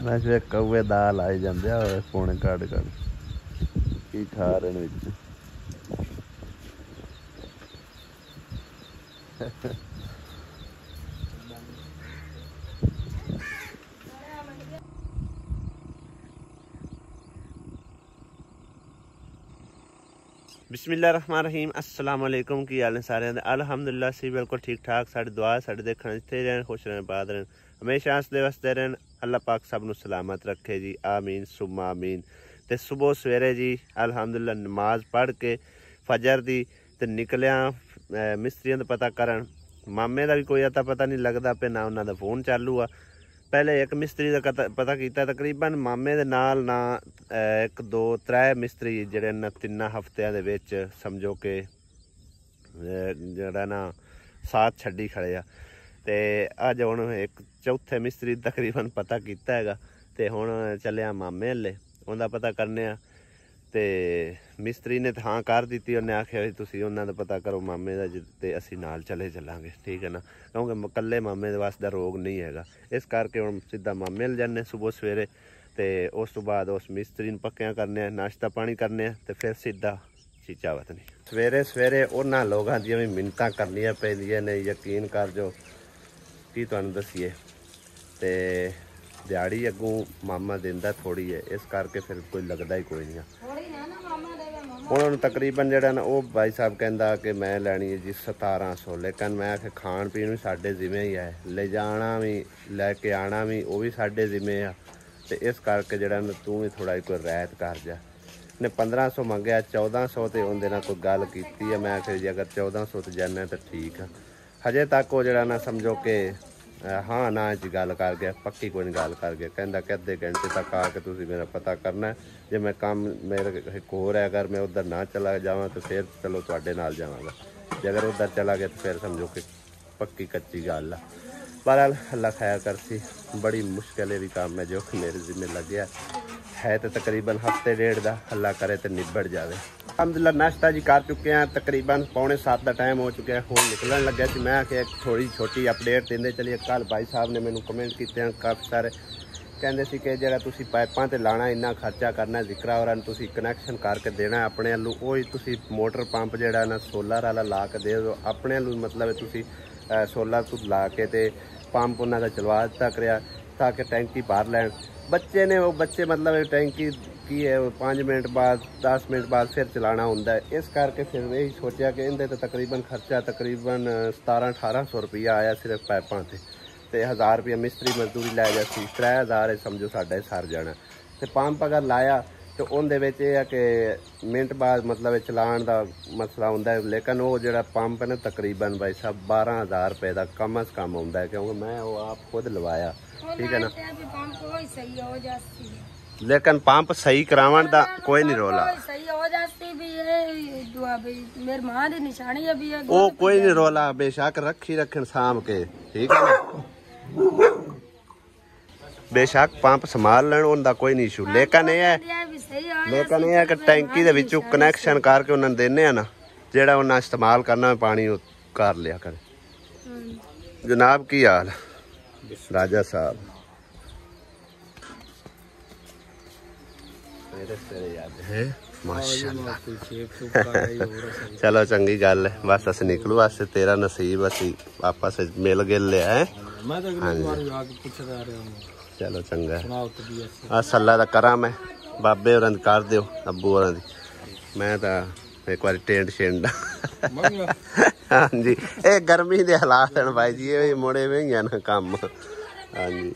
वैसे कौवे दाल आई जाते हैं पौने काट की खा रहे बिस्मिल्लाहिर्रहमानिर्रहीम अस्सलाम वालेकुम की हाल ने सारे अल्हम्दुलिल्लाह सी बिल्कुल ठीक ठाक। साड़ी दुआ साढ़े देखने इत्थे रहन खुश रहन बाद रहन हमेशा हसदे वसदे रहन। अल्लाह पाक सब नूं सलामत रखे जी आमीन सुम्मा आमीन। ते सुबह सवेरे जी अल्हम्दुलिल्लाह नमाज पढ़ के फजर दी ते निकलिया मिस्त्रियों दा पता करन। मामे दा भी कोई अता पता नहीं लगदा पे ना उन्हां दा फोन चालू आ। पहले एक मिस्त्री का पता किया तकरीबन मामे दे नाल ना एक दो त्रै मिस्त्री जेडे न 3 हफ्तियां दे विच समझो के जेड़ा ना साथ छड्डी खड़े आ। ते अज हुण एक चौथे मिस्त्री तकरीबन पता किया हैगा ते हुण चलिया मामे हल्ले उहदा पता करने आ। ते मिस्त्री ने हाँ कर दी, उन्हें आख्या भी तुसीं उन्हां दा पता करो मामे दा ते असीं नाल चले चलांगे ठीक है ना, क्योंकि कल्ले मामे दे वास्ते रोग नहीं हैगा। इस करके हुण सीधा मामे ल जाने सुबह सवेरे ते उस तो बाद उस मिस्त्री नूं पक्कियां करने नाश्ता पानी करने ते फिर सीधा चीचा वतनी। सवेरे सवेरे उन्हां लोगां दियां भी मिन्नतां करनियां पैंदियां ने, यकीन कर जो की तुहानूं दसीए। ते दिहाड़ी अगों मामा दिंदा थोड़ी है, इस करके फिर कोई लगता ही कोई नहीं। उन्होंने तकरीबन जरा ना वो भाई साहब कहता कि मैं लैनी है जी 1700, लेकिन मैं आखे खाण पीण भी साडे जिम्मे ही है, ले जाना भी लैके आना भी वो भी साडे जिम्मे आ। तो इस करके जरा ना तू भी थोड़ा कोई रियायत कर जा। ने 1500 मंगया 1400 तो उन्हें ना कोई गल की है। मैं आखे जी अगर 1400 तो जाना तो ठीक है। हजे तक वो जरा ना समझो कि हाँ ना जी गल कर गया, पक्की कोई नहीं गल कर गया। कहता कि अद्धे घंटे तक आके तुसीं मेरा पता करना है, जे मैं काम मेरे एक होर है, अगर मैं उधर ना चला जावां तो फिर चलो तुहाडे नाल जावांगा, जे अगर उधर चला गया तो फिर समझो कि पक्की कच्ची गल है। पर अल्लाह खैर करसी, बड़ी मुश्किल भी काम है जो मेरे जिम्मे लग्या है। तो तकरीबन हफ्ते डेढ़ का अल्लाह करे तो निबड़ जाए। अलहमदुलिल्लाह नाश्ता जी कर चुके हैं, तकरीबन 6:45 का टाइम हो चुका है, हुण निकलन लग्या सी। मैं आखिया थोड़ी छोटी अपडेट देंदे चलिए। कल भाई साहब ने मैनू कमेंट किए हैं काफ़ी सारे, कहते सी कि जो तुसीं पाइपां ते लाना इन्ना खर्चा करना, जिक्रा और तुसीं कनैक्शन करके देना अपने वालों, वो तुसीं मोटर पंप जिहड़ा ना सोलर वाला ला के दे दो अपने वालों, मतलब तुसीं सोलर तो ला के ते पंप उन्हां दा चलवा दिता करिया ताकि टैंकी भर लैन। बच्चे ने वो बच्चे मतलब टैंकी की है 5 मिनट बाद 10 मिनट बाद फिर चलाना होंदा है। इस करके फिर यही सोचा कि इनके तो तकरीबन खर्चा तकरीबन 1700-1800 रुपया आया सिर्फ पाइपां ते 1000 रुपया मिस्त्री मजदूरी लै जाती, 3000 समझो साढ़ा सर जाना। तो पंप अगर लाया तो उनदे विच यह है कि मिनट बाद मतलब चलान का मसला होंदा है, लेकिन वो जो पंप है ना तकरीबन भाई साहब 12000 रुपये का कम अज कम आता है, क्योंकि मैं वो आप खुद लवाया ठीक है ना। लेकिन पंप सही करावन दा कोई नहीं रोला, वो कोई नहीं रोला, बेशक रखी रखन साम के ठीक है ना, बेशक पंप संभाल लैन उनका कोई नहीं इशू। लेकिन यह है कि टैंकी दे विचों कनैक्शन करके उन्होंने देने ना, जेड़ा उन्हें इस्तेमाल करना पानी कर लिया करे। जनाब की हाल राजा साहब माशाअल्लाह चलो चंगी गल है, बस अस निकलू अस तेरा नसीब असी आपस मिल गिल लिया है। चलो चंगा अस अल्लाह दा करम है, बाबे होरां दी कर दिओ अब्बू होरां दी। मैं तो एक बार टेंट शेंड हाँ जी, ये गर्मी के हालात हैं भाई जी, ये मुड़े में ही है ना काम। हाँ जी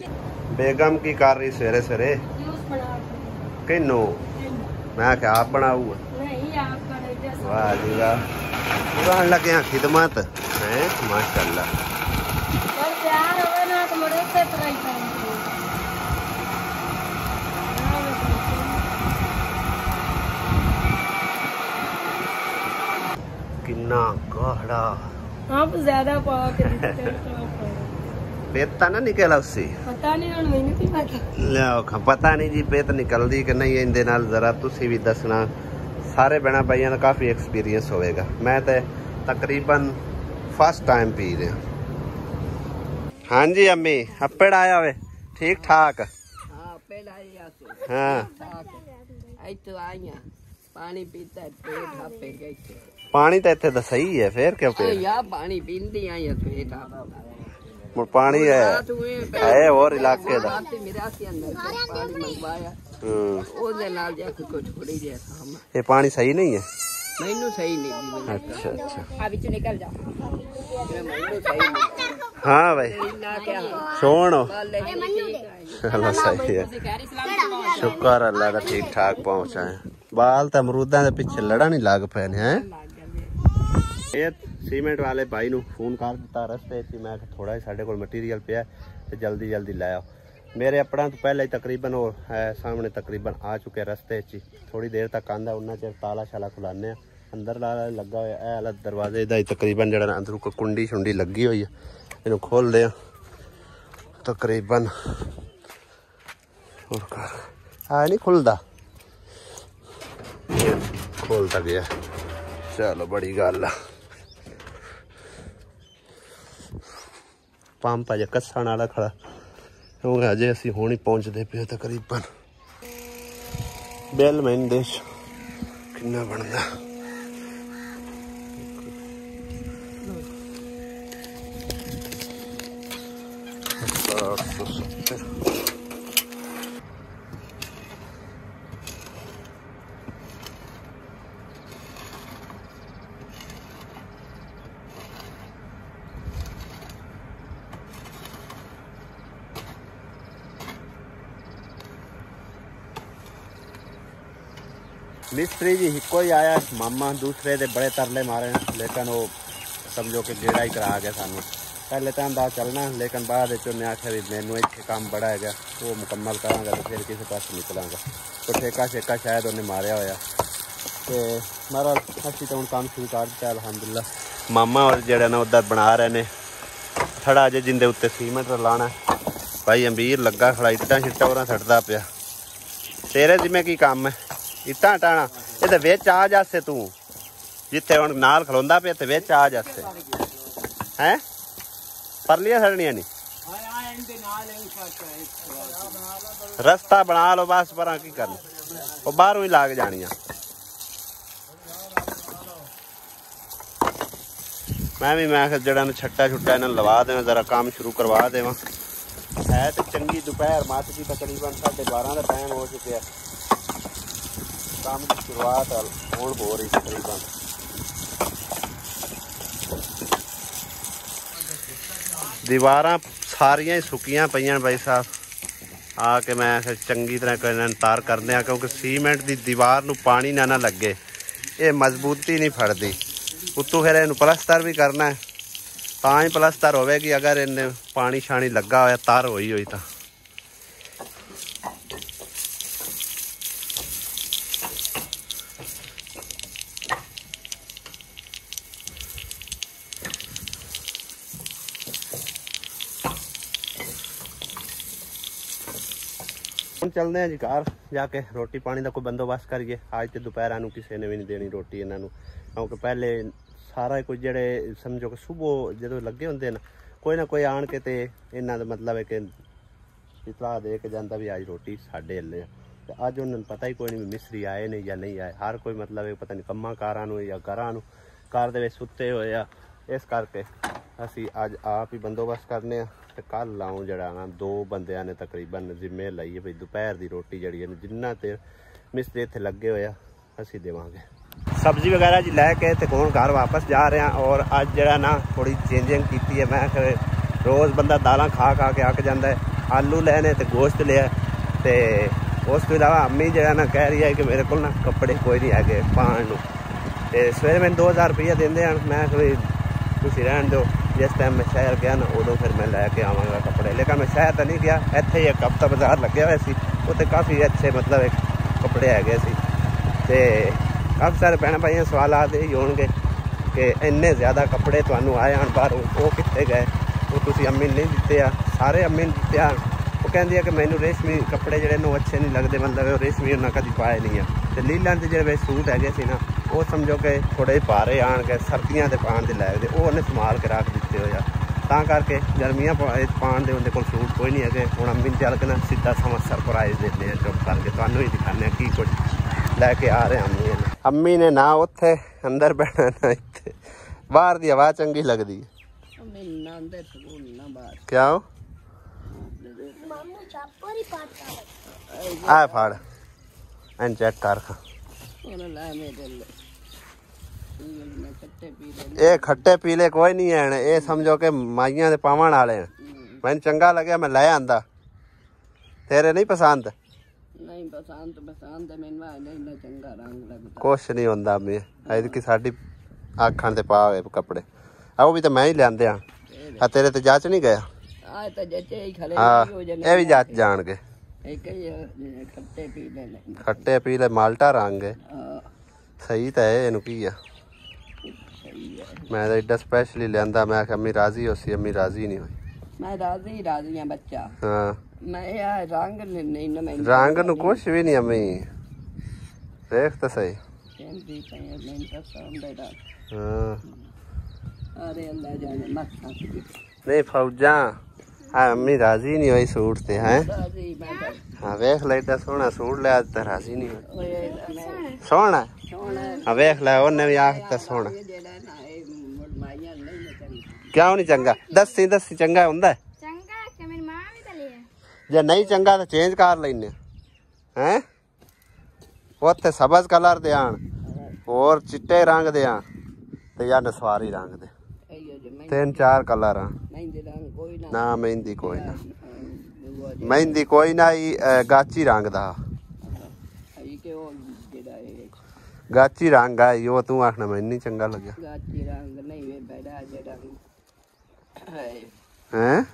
बेगम की कर रही सवेरे सवेरे किनू, मैं क्या आप बनाऊ वाह जी वाह, लगे हैं खिदमत है माशाअल्लाह। किन्ना गाढ़ा आप ज्यादा पेता ना निकला उससे पता नहीं पता नहीं जी पेत निकलती कि नहीं, इनके नाल जरा तुसी भी दसना। सारे बहना भाइयों का काफ़ी एक्सपीरियंस होएगा, मैं तो तकरीबन फर्स्ट टाइम पी रहा। हाँ जी अम्मी अप्पड़ आया वे ठीक ठाक। हाँ पानी पीता है पेट आपे गए पानी तो इतने तो सही है फिर क्यों पे यार पानी पींदी आई है पेट आप पानी है और इलाके दा मेरा से अंदर पानी मंगवाया ओदे नाल जाके कुछ थोड़ी देर काम ये पानी सही नहीं है मैनू सही नहीं अच्छा अच्छा अभी तो निकल जा मैनू सही नहीं हाँ भाई सोनो चलो सही है शुक्र अल्लाह का ठीक ठाक पहुंचा है बाल तो अमरूदा के पीछे लड़ा नहीं लग पे हैं सीमेंट वाले भाई नू फोन कर दिता रस्ते मैं थोड़ा ही साढ़े को मटीरियल पिया तो जल्दी जल्दी लाया मेरे अपना तो पहले ही तकरीबन वो है सामने तकरीबन आ चुके रस्ते थोड़ी देर तक आंदा उन्ना चिर ताला शाला खुलाने अंदर लगा हुआ दरवाजे का तकरीबन जरा अंदर को कुंडी शुंडी लगी हुई है इन खोल दे तकरीबन है नहीं खुलता खोलता गया चलो बड़ी गल है पंप अजे कस्सण वाला खड़ा क्योंकि अजे असी हुण ही पहुंचते पे तकरीबन बिल मैंने देश कितना बनता मिस्त्री जी हिको ही आया मामा दूसरे दे बड़े तरले मारे लेकिन वो समझो कि गेड़ा ही करा गया सानू पहले तो अंदाज चलना लेकिन बाद उन्हें आख्या भी मैनू इतने काम बड़ा है वो मुकम्मल करांगा तो फिर किसी पास निकलांगा तो ठेका शेका शायद उन्हें मारिया होया तो मारा असी तो हम काम शुरू कर दिता अलहमदुलिल्लाह मामा और जेड़ा ना उधर बना रहे ने थड़ा अजे जिंदे उत्ते सीमेंट लाना भाई अंबीर लगा खड़ा इट्टा शिट्टा और सटदा पिया तेरे जिम्मे की काम है इट्टा हटाना ये विच आ जासे तू जिथे हुण नाल खलोंदा पे ते विच आ जासे हैं परलियां सड़नियां नहीं रस्ता बना लो बस पर की करना वो बाहरों ही लाग जानियां मैं जड़ा छट्टा छुट्टा इन्हें लवा देव जरा काम शुरू करवा देव है तो चंगी दोपहर मत की तकरीबन 12:30 का टाइम हो चुके हैं काम की शुरुआत हूँ हो रही तकरीबन दीवारां सारियां ही सुक्कियां पईयां भाई साहब आके मैं चंगी तरह तार करते हैं क्योंकि सीमेंट की दीवार नूं पानी ना लगे ये मजबूती नहीं फड़ती उत्तों फिर इन्हूं प्लस्तर भी करना है तां ही प्लस्तर होवेगी अगर इन्हें पानी शानी लगा होया तार होई होई तां हम चलते हैं जी घर जाके रोटी पानी का कोई बंदोबस्त करिए आज तो दोपहर किसी ने भी नहीं देनी रोटी इन्हों क्योंकि पहले सारा कुछ जड़े समझो कि सुबह जो लगे होंगे ना कोई आन के तो इन्हों का मतलब है कि इतला दे के जाता भी आज रोटी साढ़े हल्ले तो अज उन्होंने पता ही कोई नहीं मिस्त्री आए नहीं या नहीं आए हर कोई मतलब है पता नहीं कम्मा कारां या घरां घर दे सुते हुए आ इस करके असी अज आप ही बंदोबस्त करने तो कल लाऊं जड़ा ना 2 बंदियां ने तकरीबन जिम्मे लाइए भाई दोपहर की रोटी जड़ी जिन्ना देर मिस्त्री इत्थे लगे हुए असी देवांगे सब्जी वगैरह जी लैके तो हुण घर वापस जा रहे हैं और अज जड़ा ना थोड़ी चेंजिंग की है मैं रोज़ बंदा दालां खा खा के अक जाता है आलू लेने तो गोश्त लिया तो उस तो इलावा अम्मी जड़ा ना कह रही है कि मेरे को ना कपड़े कोई नहीं है पान तो सवेरे मैंने 2000 रुपया देंदे मैं तुसीं रहन दो जिस टाइम मैं शहर गया ना उदों फिर मैं लैके आवांगा कपड़े लेकिन मैं शहर तो नहीं गया इत्थे ही एक हफ्ता बाजार लगे हुए सी उत्थे काफ़ी अच्छे मतलब एक कपड़े है तो काफ़ी सारे भैन भाइयों सवाल आते ही होंगे कि इन्ने ज़्यादा कपड़े तुहानू आए हैं बाहरों वो कितने गए वो तुसीं अम्मी नहीं दिते सारे अम्मी ने दिते वो कहती है कि मैनू रेशमी कपड़े जोड़े वो अच्छे नहीं लगते मतलब रेशमी उन्हें कभी पाए नहीं है तो लीलन के जो सूट है ना वो समझो कि थोड़े भारे आन के सर्दियों के पान के लाए वो उन्हें संभाल के रख दिते हो ਤਾਂ ਕਰਕੇ ਗਰਮੀਆਂ ਪਾਉਣ ਦੇ ਉਹਦੇ ਕੋਲ ਸੂਟ ਕੋਈ ਨਹੀਂ ਹੈਗੇ। ਹੁਣ ਅੰਮੀ ਚੱਲ ਕੇ ਨਾ ਸਿੱਧਾ ਸਮਾਂ ਸਰਪ੍ਰਾਈਜ਼ ਦਿੰਦੇ ਆ, ਚੁੱਪ ਕਰਕੇ ਤੁਹਾਨੂੰ ਹੀ ਦਿਖਾਉਂਦੇ ਆ ਕੀ ਕੁਝ ਲੈ ਕੇ ਆ ਰਹੇ ਅੰਮੀ ਨੇ। ਅੰਮੀ ਨੇ ਨਾ ਉੱਥੇ ਅੰਦਰ ਬੈਠਣਾ ਨਾ ਇੱਥੇ, ਬਾਹਰ ਦੀ ਹਵਾ ਚੰਗੀ ਲੱਗਦੀ ਹੈ। ਕਿਉਂ ਆ ਫੜ ਐਂ ਚੈੱਕ ਕਰ ਖਾ। ਇਹ ਖੱਟੇ ਪੀਲੇ ਕੋਈ ਨਹੀਂ ਹੈ, ਇਹ ਸਮਝੋ ਕਿ ਮਾਈਆਂ ਦੇ ਪਾਵਣ ਵਾਲੇ हैं। ਮੈਨੂੰ ਚੰਗਾ ਲੱਗਿਆ ਮੈਂ ਲੈ ਆਂਦਾ। ਤੇਰੇ ਨਹੀਂ ਪਸੰਦ? ਨਹੀਂ ਪਸੰਦ ਮੈਨੂੰ ਨਹੀਂ ਚੰਗਾ ਰੰਗ ਲੱਗਦਾ। ਕੁਛ ਨਹੀਂ ਹੁੰਦਾ ਮੈਂ ਐਤਕੀ ਸਾਡੀ ਆਖਾਂ ਤੇ ਪਾ ਹੋਏ ਕੱਪੜੇ ਆ, ਉਹ ਵੀ ਤਾਂ ਮੈਂ ਹੀ ਲਿਆਂਦੇ ਆ। ਤੇਰੇ ਤੇ ਜੱਚ ਨਹੀਂ ਗਿਆ? ਆ ਤਾਂ ਜੱਚੇ ਹੀ ਖਲੇ ਹੋ ਜਾਣੇ, ਇਹ ਵੀ ਜੱਚ ਜਾਣਗੇ। ਇੱਕ ਹੀ ਖੱਟੇ ਪੀਲੇ ਨੇ, ਖੱਟੇ ਪੀਲੇ ਮਾਲਟਾ ਰੰਗ ਹੈ। ਸਹੀ ਤਾਂ ਹੈ, ਇਹਨੂੰ ਕੀ ਆ। ਮੈਂ ਤਾਂ ਏਡਾ ਸਪੈਸ਼ਲੀ ਲਿਆਂਦਾ। ਮੈਂ ਆਖਿਆ ਅੰਮੀ ਰਾਜ਼ੀ ਹੋ ਸੀ, ਅੰਮੀ ਰਾਜ਼ੀ ਨਹੀਂ ਹੋਈ। ਮੈਂ ਰਾਜ਼ੀ ਆ ਬੱਚਾ। ਹਾਂ ਮੈਂ ਆ ਰੰਗ ਨਹੀਂ ਨਾ, ਮੈਂ ਰੰਗ ਨੂੰ ਕੁਛ ਵੀ ਨਹੀਂ ਅੰਮੀ, ਦੇਖ ਤਾਂ ਸਹੀ। ਕਹਿੰਦੀ ਪਈ ਮੈਨੂੰ ਤਾਂ ਸਮਝਦਾ। ਹਾਂ ਅਰੇ ਅੱਲਾ ਜਾਣੇ ਮੱਥਾ ਨਹੀਂ ਫੌਜਾਂ ਆ ਅੰਮੀ ਰਾਜ਼ੀ ਨਹੀਂ ਹੋਈ ਸੂਟ ਤੇ ਹੈ। ਰਾਜ਼ੀ ਮੈਂ ਹਾਂ ਵੇਖ ਲੈ ਏਡਾ ਸੋਹਣਾ ਸੂਟ ਲਿਆ ਤਾਂ ਰਾਜ਼ੀ ਨਹੀਂ ਹੋਈ। ਓਏ ਸੋਹਣਾ ਹਾਂ ਵੇਖ ਲੈ, ਉਹਨੇ ਵੀ ਆਖਤਾ ਸੋਹਣਾ। ਜਿਹੜਾ ਨਾ ਇਹ ਮਾਈਆਂ ਨਹੀਂ ਚੰਗੀ। ਕਿਉਂ ਨਹੀਂ ਚੰਗਾ? ਦੱਸੀ ਚੰਗਾ ਹੁੰਦਾ ਚੰਗਾ ਕਿ ਮੇਰੀ ਮਾਂ ਵੀ ਤਾਂ ਲਿਆ। ਜੇ ਨਹੀਂ ਚੰਗਾ ਤਾਂ ਚੇਂਜ ਕਰ ਲੈਨੇ ਹੈ। ਉੱਥੇ ਸਬਜ਼ ਕਲਰ ਦੇ ਆਣ, ਹੋਰ ਚਿੱਟੇ ਰੰਗ ਦੇ ਆ ਤੇ ਜਾਂ ਨਸਵਾਰੀ ਰੰਗ ਦੇ, 3-4 ਕਲਰ ਆ। ਮਹਿੰਦੀ ਰੰਗ ਕੋਈ ਨਾ ਮਹਿੰਦੀ ਕੋਈ ਨਾ, ਮਹਿੰਦੀ ਕੋਈ ਨਾ ਹੀ ਗਾਚੀ ਰੰਗ ਦਾ। ਗਾਚੀ ਰੰਗ ਆ ਉਹ, ਤੂੰ ਆਖਣਾ ਮੈਨੂੰ ਨਹੀਂ ਚੰਗਾ ਲੱਗਿਆ। ਗਾਚੀ ਰੰਗ ਨਹੀਂ ਵੇ ਬੜਾ ਜਿਹੜਾ ਹੈ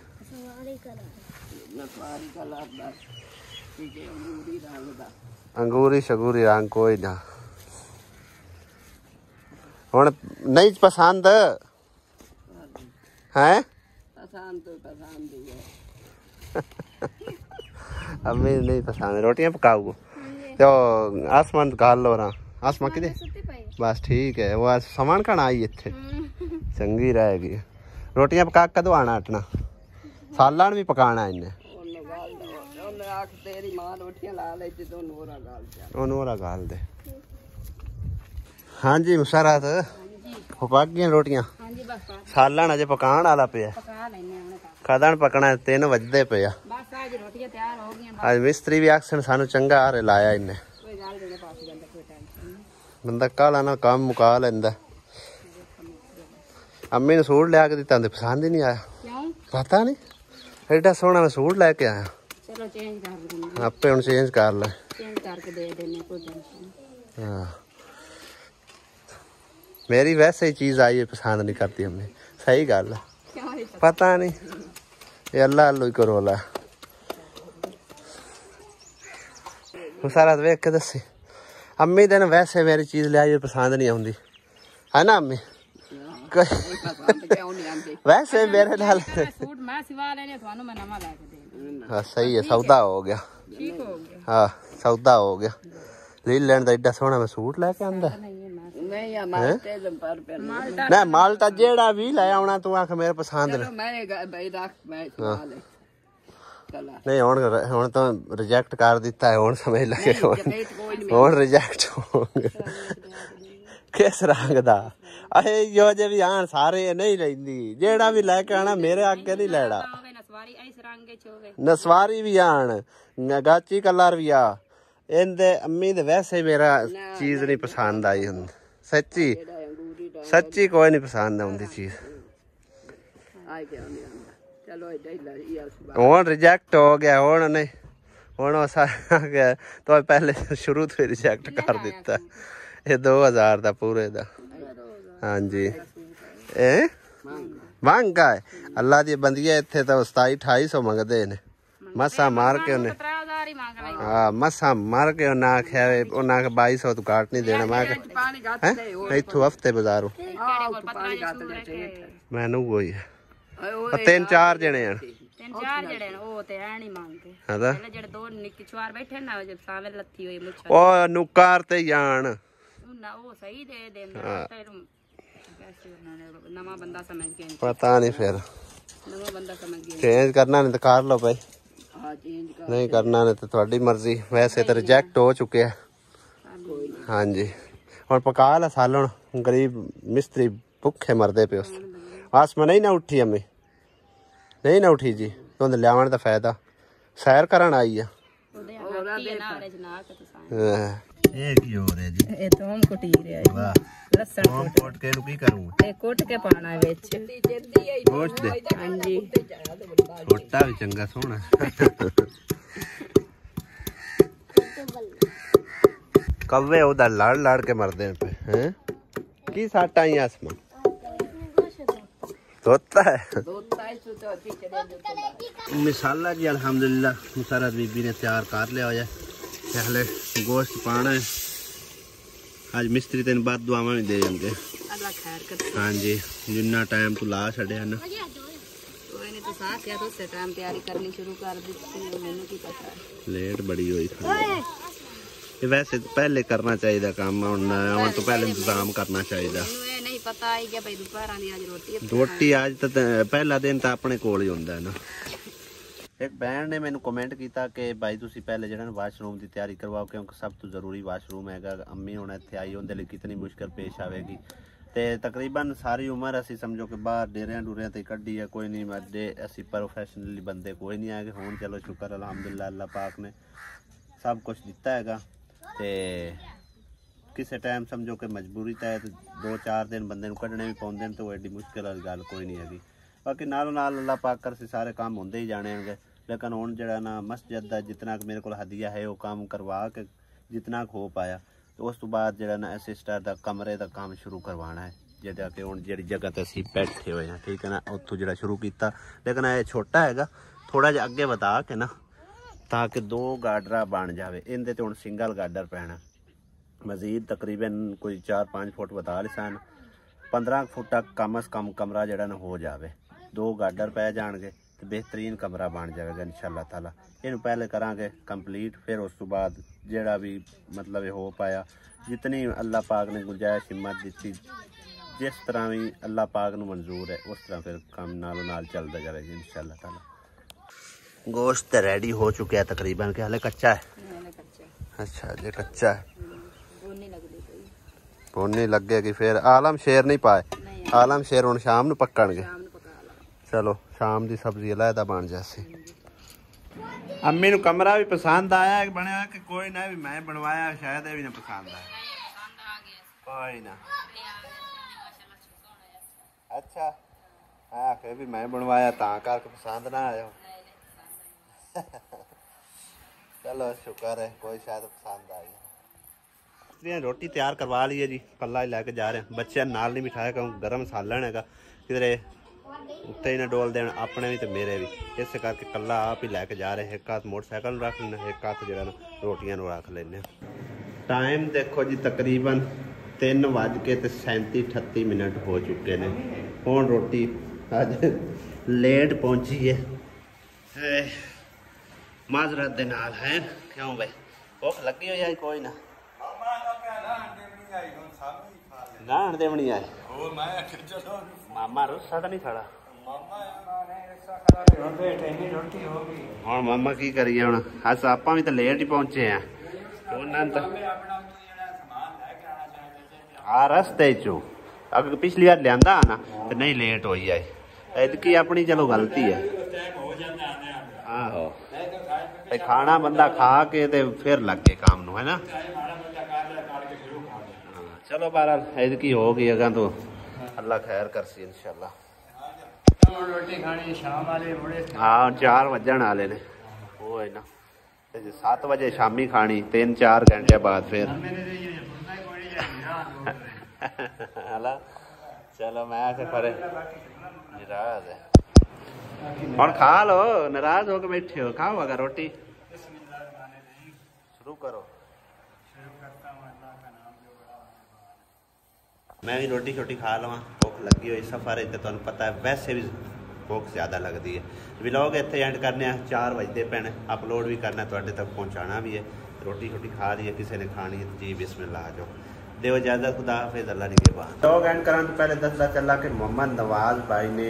ਨਸਵਾਰੀ ਕਲਰ ਦਾ, ਅੰਗੂਰੀ ਰੰਗ ਦਾ। ਅੰਗੂਰੀ ਸ਼ਗੂਰੀ ਰੰਗ ਕੋਈ ਨਾ। ਹੁਣ ਨਹੀਂ ਪਸੰਦ ਹੈ? ਪਸੰਦ ਹੀ ਹੈ। अम्मी नहीं पसंद। रोटियां पकाओ तो आसमान गाल लो रहा। आसमान किधे बस ठीक है। वो आज सामान खाना आई इत्थे चंगी रहेगी। रोटियां पका कदों आना हटना? सालन भी पकाना इन्हें। नोरा गाल दे। हाँ जी मुशरत पक गई रोटियां? सालन अजे पकाने वाला पे कदन पकना 3 बजते पे। आज मिस्त्री भी आखन सानू चंगा हारे लाया इन्हें। बंदा काला ना काम मुका लेंदा। अम्मी ने सूट लिया के दिता पसंद ही नहीं आया। पता नहीं एडा सोहना मैं सूट लैके आया। चलो चेंज कर देंगे आपे हुण चेंज कर ले। चेंज करके दे देने कोई टेंशन। हां मेरी वैसे ही चीज आई है पसंद नहीं करती हमने। सही गल है। पता नहीं ये अल्लाह अल्लाह ही करो ला। सारा देख के दसी अम्मी दिन वैसे मेरी चीज ले आई पसंद नहीं आती है ना अम्मी? वैसे मेरे नाल सूट मैं सिवा लेने थानू मैं नवा ला के दे। हां सही है सौदा हो गया। ठीक हो गया। हां सौदा हो गया। ले लेन दा एडा सोहना मैं सूट लेके आंदा नहीं या माल्टे पर पे ना माल्टा जेड़ा भी ले आउणा तू आख मेरे पसंद चलो मैं भाई रख मैं सिवा ले। नहीं हुण तो रिजेक्ट कर दिता है। हुण समझ लगे हुण रिजेक्ट हो गया। किस रंग दा अहे यो जे भी आन सारे नहीं लैंदी। जेड़ा भी लेके आना मेरे आगे नहीं लेड़ा। नसवारी भी आन गाची कलर भी आ इंदे अम्मी दे वैसे मेरा चीज नहीं पसंद आई हुंदी। सच्ची सच्ची कोई नहीं पसंद आउंदी चीज। हुण रिजेक्ट हो गया। हुण नहीं हुण सारा तो पहले शुरू तो रिजेक्ट कर दिता। ये 2000 दा पूरे दा। हाँ जी ए महंगा है। अल्लाह दी बंदियां इत्थे तो 2700-2800 मंगदे ने। मसा मार के उन्हें हाँ मसा मार के उन्हें आख्या उन्हें 2200 तू काट नहीं देना। मैं इथों हफ्ते बाजारों मैनू वही है 3-4 जने हैं। 3-4 जने ओ ते है नहीं मांगते है दा जेड़े 2 निक्के छुआर बैठे ना जब सावे लत्ती हुई मुछ ओ नुकार ते जान ना वो सही दे देंदा ते कैसे नवा बंदा समझ के पता नहीं फिर ਨਵਾਂ ਬੰਦਾ ਸਮਝ ਗਿਆ ਚੇਂਜ ਕਰਨਾ ਨਹੀਂ ਤਾਂ ਕਰ ਲਓ ਭਾਈ, ਹਾਂ ਚੇਂਜ ਕਰ ਨਹੀਂ ਕਰਨਾ ਨਹੀਂ ਤਾਂ ਤੁਹਾਡੀ ਮਰਜ਼ੀ। ਵੈਸੇ ਤਾਂ ਰਿਜੈਕਟ ਹੋ ਚੁੱਕਿਆ। ਹਾਂਜੀ ਹੁਣ ਪਕਾ ਲਾ ਸਾਲਣ, ਗਰੀਬ ਮਿਸਤਰੀ ਭੁੱਖੇ ਮਰਦੇ ਪਏ। ਉਸ ਆਸਮਾ ਨਹੀਂ ਨਾ ਉੱਠੀ, ਅੰਮੀ ਨਹੀਂ ਨਾ ਉੱਠੀ ਜੀ। ਤੁਹਾਨੂੰ ਲਿਆਵਣ ਦਾ ਫਾਇਦਾ, ਸੈਰ ਕਰਨ ਆਈ ਆ। ਇਹ ਕੀ ਹੋ ਰਿਹਾ ਜੀ? ਇਹ ਥੋਮ ਕੁਟੀ ਰਿਹਾ ਵਾਹ, ਲਸਣ ਥੋਮ ਕੁੱਟ ਕੇ ਇਹਨੂੰ ਕੀ ਕਰੂੰ? ਇਹ ਕੁੱਟ ਕੇ ਪਾਣਾ ਵਿੱਚ ਗੋਸ਼ਤ ਦੇ ਹਾਂਜੀ। ਛੋਟਾ ਵੀ ਚੰਗਾ ਸੋਹਣਾ। ਕవ్ਵੇ ਉਹਦਾ ਲੜ ਲੜ ਕੇ ਮਰਦੇ ਪਏ ਹੈ। ਕੀ ਸਾਟਾ ਹੀ ਆਸਮਾ ਤੋਤਾ ਹੈ। मिसाला जी अल्हम्दुलिल्लाह मुसरत बीबी ने तैयार कर लिया हो। पहले गोश्त पाना है। आज मिस्त्री तेन बाद दुआवां भी दे जाएंगे। हाँ जी, जिन्ना टाइम तू ला छड़े है ना। लेट बड़ी हुई खाने। वैसे तो पहले करना चाहिए काम, तो पहले इंतजाम करना चाहिए। रोटी आज तो पहला दिन तो अपने कोल ही होंदा है ना। एक बहन ने मैंने कमेंट किया कि भाई तुसी पहले जो वाशरूम की तैयारी करवाओ, क्योंकि सब तो जरूरी वाशरूम है। अम्मी हुण इत्थे आई उहदे लई कितनी मुश्किल पेश आवेगी। ते तकरीबन सारी उम्र असी समझो कि बाहर डेरियां डूरियां ते कड्डी है, कोई नहीं मरदे। असी प्रोफेशनली बंदे कोई नहीं है। हुण चलो शुक्र अल्हम्दुलिल्लाह अल्लाह पाक ने सब कुछ दिता है। ते किसी टाइम समझो कि मजबूरी तहत 2-4 दिन बंदे नूं कड्ढने भी पाउंदे तो एडी मुश्किल वाली गल कोई नहीं हैगी। बाकी नालों नाल अल्लाह पाक कर से सारे काम होंदे ही जाने होंगे। लेकिन हुण जिहड़ा ना मस्जिद दा जितना मेरे को हदिया है वो काम करवा के जितना हो पाया, तो उस तो बाद जिहड़ा ना सिस्टर दा कमरे दा काम शुरू करवाना है। जिहड़ा कि हुण जिहड़ी जगह ते असीं बैठे हुए हैं, ठीक है ना, उत्थों जिहड़ा शुरू कीता। लेकिन ये छोटा हैगा, थोड़ा जिहा अगे वधा के ना, ताकि 2 गाडरा बन जाए। इहदे ते हुण सिंगल गाडर पैना। मजीद तकरीबन कोई 4-5 फुट बता लिसान, 15 फुट तक कम अज कम कमरा जड़ा ना हो जाए। 2 गाडर पै जाएंगे तो बेहतरीन कमरा बन जाएगा इंशाअल्लाह ताला। इनू पहले करांगे कंप्लीट, फिर उस तो बाद जेड़ा भी मतलब हो पाया, जितनी अल्लाह पाक ने गुंजाइश हिम्मत दी, जिस तरह भी अल्लाह पाक नू मंजूर है उस तरह फिर काम नालों नाल चलता जाएगा इंशाअल्लाह ताला। गोश्त रेडी हो चुका है तकरीबन, के हाले कच्चा है। अच्छा जी कच्चा है, भुन लगेगी। फिर आलम शेर नहीं पाए, आलम शेर हुण शाम नूं पक्कणगे। चलो शाम की सब्जी अलहदा बन जासी। अम्मी नूं कमरा भी पसंद आया बनया कि कोई ना, भी मैं बनवाया शायद भी ना पसंद आया। कोई ना, अच्छा हाँ फिर भी मैं बनवाया ता करके पसंद ना आया। चलो शुक्र है, कोई शायद पसंद आ गया। रोटी तैयार करवा ली है जी, कल्ला ही लैके जा रहे हैं। बच्चे नाल नहीं बिठाया क्योंकि गर्म सालन है, किधरे उत्ते ही ना डोल देन अपने भी तो मेरे भी, इस करके कल्ला आप ही लैके जा रहे हैं। एक हाथ मोटरसाइकिल रख लेना, एक हाथ जो रोटियां रख लेने। टाइम देखो जी तकरीबन 3:37-38 हो चुके हैं। हुण रोटी अज लेट पहुंची है, माजरत दे नाल है। क्यों भाई भुख लगी हो जाए? कोई ना नान दे बनी आए। मामा रुस्सा तो नहीं खड़ा हुण? मामा की करिए हुण, अस आपां भी तो लेट ही पहुंचे हैं। हाँ रस्ते चो अगर पिछली बार लिया ना तो नहीं लेट हो जाए, इतकी अपनी चलो गलती है। आहो खाना बंदा खा के ते फिर लग गए काम नू, है ना। चलो बहरहाल इतकी हो गई अगर तो अल्लाह खैर कर सी इंशाल्लाह। रोटी खानी शाम वाले हाँ 4 बजन वाले ने, वो है ना 7 बजे शामी खानी, 3-4 घंटे बाद फिर। चलो मैं फिर नाराज है और खा लो, नाराज होकर बैठे हो, खाओ अगर रोटी शुरू करो। मैं भी रोटी छोटी खा लवा, भुख लगी हुई। सफर है तो तुहानू पता है वैसे भी भुख ज़्यादा लगती है। व्लॉग इत्थे एंड करने 4 बजते पैने, अपलोड भी करना, तुहाडे तक पहुँचाना भी है। रोटी छोटी खा ली है, किसी ने खानी है तो जी बिस्मिल्लाह आ जाओ। ਦਿਓ ਇਜਾਜ਼ਤ, खुदा हाफिज़, अल्लाह निगहबान। लोग एंड करने तो पहले दसदा चला कि मोहम्मद नवाज भाई ने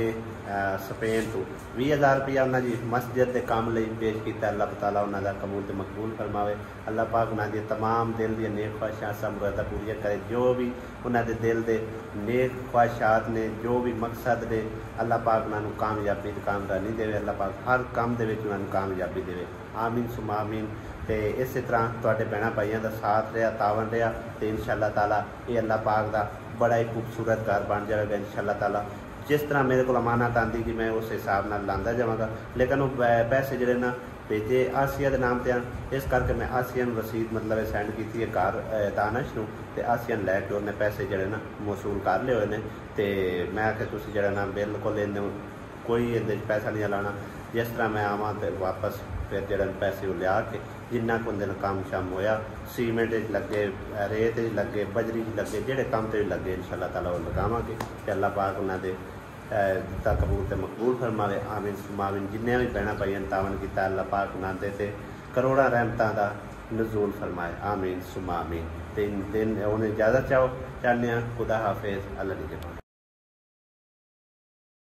स्पेन तो 20,000 रुपया उन्होंने मस्जिद के काम लिए पेश किया। अल्लाह ताला उन्होंने कबूल तो मकबूल फरमावे। अल्लाह पाक उन्होंने तमाम दिल दी नेक ख्वाहिशात सब मुरादा पूरी करे। जो भी उन्होंने दिल के नेक ख्वाहिशात ने, जो भी मकसद ने, अल्लाह पाक उन्होंने कामयाबी कामरानी देवे। अल्लाह पाक हर काम दे विच उन्होंने कामयाबी देवे। आमीन सुमा आमीन। तो इस तरह तुहाडे भैणां भाइयों का साथ रहा, तावन रहा, तो इंशाअल्लाह ताला ये अल्लाह पाक का बड़ा ही खूबसूरत घर बन जाएगा इंशाअल्लाह ताला। जिस तरह मेरे को अमानत आती कि मैं उस हिसाब नाल लांदा जावांगा, लेकिन वो पैसे जिहड़े ना भेजे आसिया के नाम पर, इस करके मैं आसिया नूं रसीद मतलब सेंड की है घर दानश नूं, ते आसिया लैके उन्हें पैसे जिहड़े ना मौसूल कर लए हुए हैं। तो मैं आखिया तुसीं जिहड़ा ना बिल्कुल इन्हें कोई इहदे पैसा नहीं लाना। जिस तरह मैं आवां तो वापस फिर जिहड़े पैसे लिया के जिन्ना को उन्हें काम शाम होया, सीमेंट लगे, रेत लगे, बजरी लगे, जिहड़े काम ते लगे इंशाअल्लाह ताला वो लगावांगे। ते अल्लाह पाक उन्होंने दिता कबूल ते मकबूल फरमावे। आमीन सुमामीन। जिन्ने भी भैणां भाइयों ने तावन किया अल्लाह पाक उन्होंने ते करोड़ां रहमतां दा नज़ूल फरमाए। आमीन सुमामीन। ते दिन उन्हें इजाज़त चाहने खुदा हाफिज़, अल्लाह निगहबान।